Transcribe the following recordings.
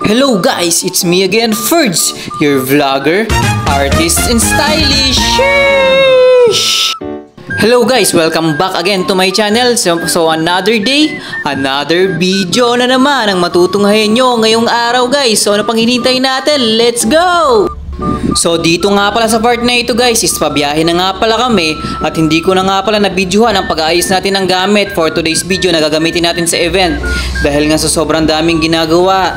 Hello guys, it's me again, Ferds, your vlogger, artist, and stylish. Sheesh! Hello guys, welcome back again to my channel. So another day, another video na naman ang matutunghayan nyo ngayong araw guys. So ano pang hinihintay natin? Let's go! So dito nga pala sa part na ito guys is pabiyahe na nga pala kami at hindi ko na nga pala na-videohan ang pag-aayos natin ng gamit for today's video na gagamitin natin sa event dahil nga sa sobrang daming ginagawa.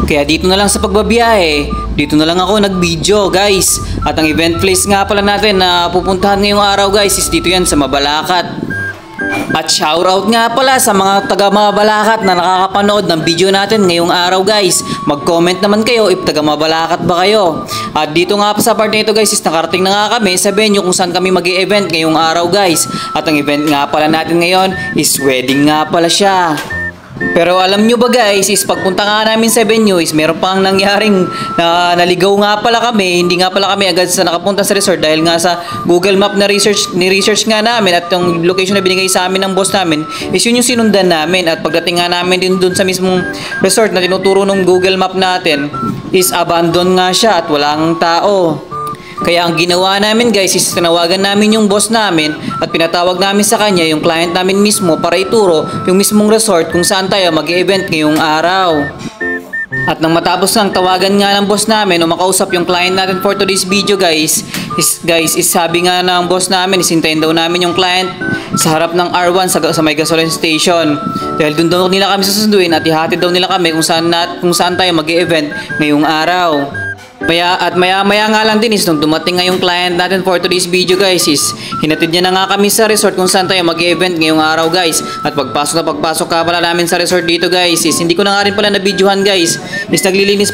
Kaya dito na lang sa pagbabiyahe, dito na lang ako nag-video guys. At ang event place nga pala natin na pupuntahan ngayong araw guys is dito yan sa Mabalacat. At shoutout nga pala sa mga taga Mabalacat na nakakapanood ng video natin ngayong araw guys. Mag-comment naman kayo if taga Mabalacat ba kayo. At dito nga pa sa part na ito guys is nakarating na nga kami sa venue kung saan kami mag-e-event ngayong araw guys. At ang event nga pala natin ngayon is wedding nga pala siya. Pero alam nyo ba guys, is pagpunta nga namin sa venue is meron pang nangyaring naligaw nga pala kami. Hindi nga pala kami agad sa nakapunta sa resort dahil nga sa Google Map na ni-research nga namin at yung location na binigay sa amin ng boss namin is yun yung sinundan namin. At pagdating nga namin din dun sa mismong resort na tinuturo ng Google Map natin is abandon nga siya at walang tao. Kaya ang ginawa namin guys is tinawagan namin yung boss namin at pinatawag namin sa kanya yung client namin mismo para ituro yung mismong resort kung saan tayo mag-event ngayong araw. At nang matapos ng tawagan nga ng boss namin o makausap yung client natin for today's video guys is sabi nga ng boss namin is hintayin daw namin yung client sa harap ng R1 sa may gasoline station. Dahil doon daw nila kami susunduin at ihatid daw nila kami kung saan tayo mag-event ngayong araw. Maya nga lang din is nung dumating nga yung client natin for today's video guys is hinatid niya na nga kami sa resort kung saan tayo mag-event ngayong araw guys. At pagpasok ka pala namin sa resort dito guys is hindi ko na nga rin pala na-videohan guys. Naglilinis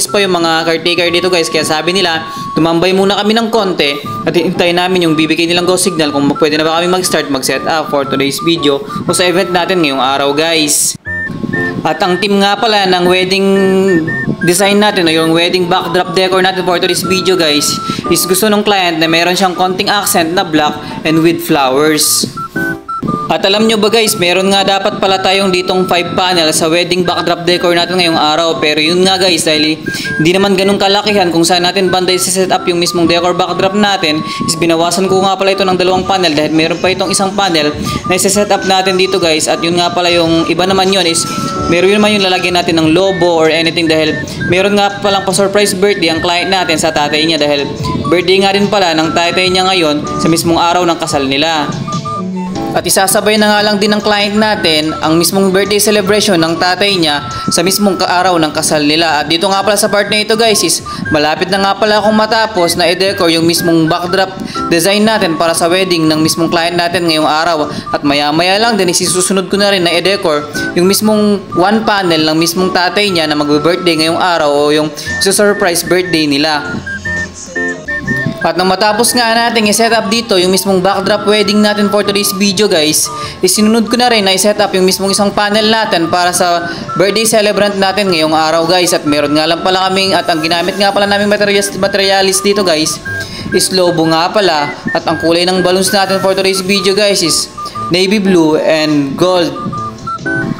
pa yung mga caretaker dito guys. Kaya sabi nila tumambay muna kami ng konti at hintayin namin yung bibigay nilang go signal kung pwede na ba kami mag-start mag-set up for today's video o sa event natin ngayong araw guys. At ang team nga pala ng wedding design natin o yung wedding backdrop decor natin for today's video guys is gusto ng client na meron siyang konting accent na black and with flowers. At alam nyo ba guys, meron nga dapat pala tayong ditong 5 panel sa wedding backdrop decor natin ngayong araw. Pero yun nga guys, dahil hindi naman ganun kalakihan kung saan natin banday sa set up yung mismong decor backdrop natin, is binawasan ko nga pala ito ng 2 panel dahil meron pa itong isang panel na isa-set up natin dito guys. At yun nga pala yung iba naman yun is meron naman yung lalagyan natin ng logo or anything dahil meron nga palang pa-surprise birthday ang client natin sa tatay niya dahil birthday nga rin pala ng tatay niya ngayon sa mismong araw ng kasal nila. At isasabay na nga lang din ng client natin ang mismong birthday celebration ng tatay niya sa mismong araw ng kasal nila. At dito nga pala sa part na ito guys is malapit na nga pala akong matapos na i-decor yung mismong backdrop design natin para sa wedding ng mismong client natin ngayong araw. At maya lang din isusunod ko na rin na i-decor yung mismong 1 panel ng mismong tatay niya na mag-birthday ngayong araw o yung surprise birthday nila. At nang matapos nga natin i-set up dito yung mismong backdrop wedding natin for today's video guys, isinunod ko na rin na i-set up yung mismong isang panel natin para sa birthday celebrant natin ngayong araw guys. At meron nga lang pala kaming at ang ginamit nga pala naming materialis dito guys is lobo nga pala. At ang kulay ng balloons natin for today's video guys is navy blue and gold.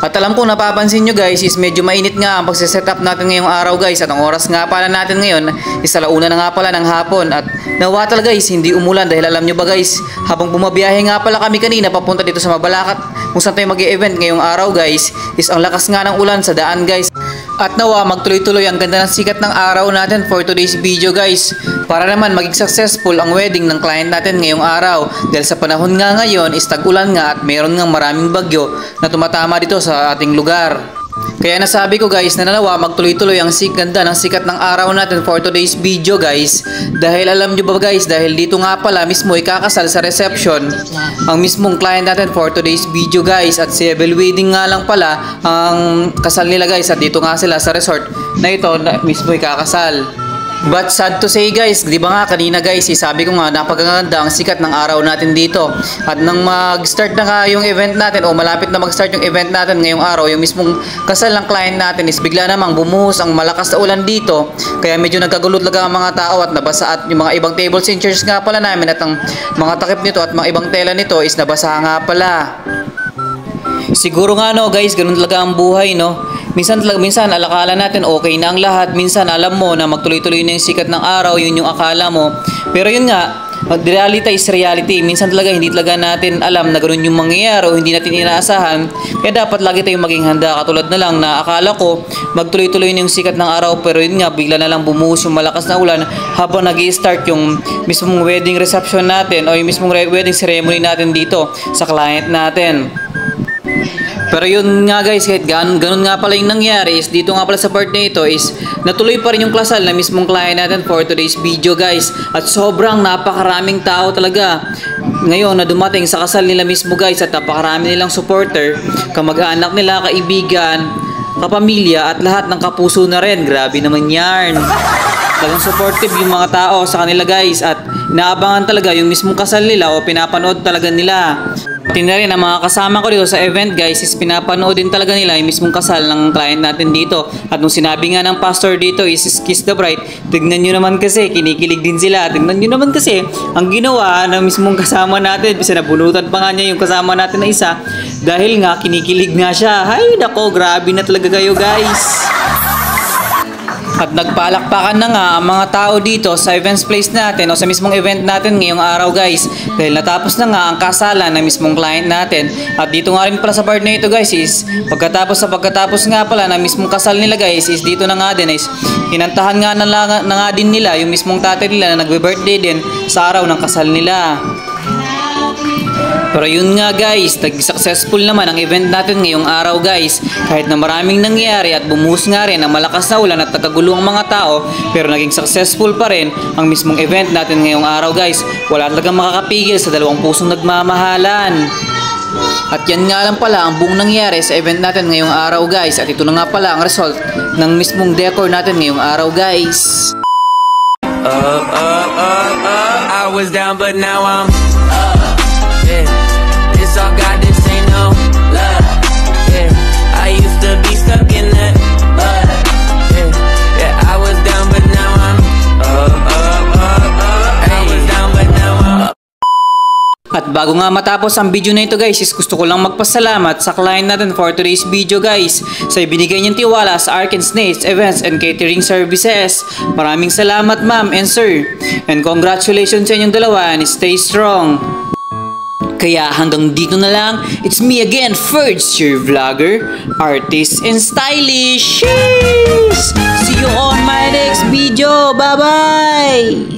At alam ko napapansin nyo guys is medyo mainit nga ang pagsiset up natin ngayong araw guys. At ang oras nga pala natin ngayon is 1:00 na nga pala ng hapon. At nawa talaga guys hindi umulan dahil alam nyo ba guys, habang bumabiyahe nga pala kami kanina papunta dito sa Mabalacat kung saan tayo mag-e-event ngayong araw guys is ang lakas nga ng ulan sa daan guys. At nawa magtuloy-tuloy ang ganda ng sikat ng araw natin for today's video guys para naman maging successful ang wedding ng client natin ngayong araw. Dahil sa panahon nga ngayon is tag-ulan nga at meron nga maraming bagyo na tumatama dito sa ating lugar. Kaya nasabi ko guys na nanawa magtuloy-tuloy ang ganda ng sikat ng araw natin for today's video guys. Dahil alam nyo ba guys, dahil dito nga pala mismo ikakasal sa reception ang mismong client natin for today's video guys. At civil wedding nga lang pala ang kasal nila guys. At dito nga sila sa resort na ito na mismo ikakasal. But sad to say guys, di ba nga kanina guys, sabi ko nga napakaganda ang sikat ng araw natin dito. At nang mag-start na nga yung event natin o malapit na mag-start yung event natin ngayong araw, yung mismong kasal ng client natin is bigla namang bumuhos ang malakas na ulan dito. Kaya medyo nagkagulot lang ang mga tao at nabasa, at yung mga ibang tables and chairs nga pala namin at ang mga takip nito at mga ibang tela nito is nabasa nga pala. Siguro nga no guys, ganun talaga ang buhay no. Minsan alakala natin okay na ang lahat. Minsan alam mo na magtuloy-tuloy na yung sikat ng araw, yun yung akala mo. Pero yun nga, reality is reality. Minsan talaga hindi talaga natin alam na ganun yung mangyayari o hindi natin inaasahan. Kaya dapat lagi tayong maging handa. Katulad na lang na akala ko magtuloy-tuloy na yung sikat ng araw, pero yun nga bigla na lang bumuhos yung malakas na ulan habang nag-i-start yung mismong wedding reception natin o yung mismong wedding ceremony natin dito sa client natin. Pero yun nga guys, kahit ganun nga pala yung nangyari is dito nga pala sa part na ito is natuloy pa rin yung kasal na mismong client natin for today's video guys. At sobrang napakaraming tao talaga ngayon na dumating sa kasal nila mismo guys. At napakarami nilang supporter, kamag-anak nila, kaibigan, kapamilya at lahat ng kapuso na rin. Grabe naman yan. Talagang supportive yung mga tao sa kanila guys. At inaabangan talaga yung mismong kasal nila o pinapanood talaga nila. Pati na rin ang mga kasama ko dito sa event guys is pinapanood din talaga nila yung mismong kasal ng client natin dito. At nung sinabi nga ng pastor dito is kiss the bride, tignan nyo naman kasi, kinikilig din sila. Tignan nyo naman kasi ang ginawa ng mismong kasama natin. Kasi nabunutan pa nga niya yung kasama natin na isa dahil nga kinikilig nga siya. Hay nako, grabe na talaga kayo guys. At nagpalakpakan na nga ang mga tao dito sa events place natin o sa mismong event natin ngayong araw guys. Dahil natapos na nga ang kasalan ng mismong client natin. At dito nga rin pala sa part na ito guys is pagkatapos nga pala ng mismong kasal nila guys is dito na nga din is hinantahan nga na nga din nila yung mismong tatay nila na nagbe-birthday din sa araw ng kasal nila. Pero yun nga guys, nag-successful naman ang event natin ngayong araw guys. Kahit na maraming nangyari at bumuhos nga rin ang malakas na ulan at nagkagulo ang mga tao, pero naging successful pa rin ang mismong event natin ngayong araw guys. Wala talagang makakapigil sa dalawang pusong nagmamahalan. At yan nga lang pala ang buong nangyari sa event natin ngayong araw guys. At ito na nga pala ang result ng mismong decor natin ngayong araw guys. I was down but now I'm up. Yeah, it's all God, this ain't no love. Yeah, I used to be stuck in that mud. Yeah, I was down but now I'm up. I was down but now I'm up. At bago nga matapos ang video na ito guys is gusto ko lang magpasalamat sa client natin for today's video guys sa ibinigay niyang tiwala sa Ark and Snakes Events and Catering Services. Maraming salamat ma'am and sir, and congratulations sa inyong dalawa and stay strong. Kaya hanggang dito na lang, it's me again, Ferds, your vlogger, artist, and stylish. See you on my next video. Bye-bye!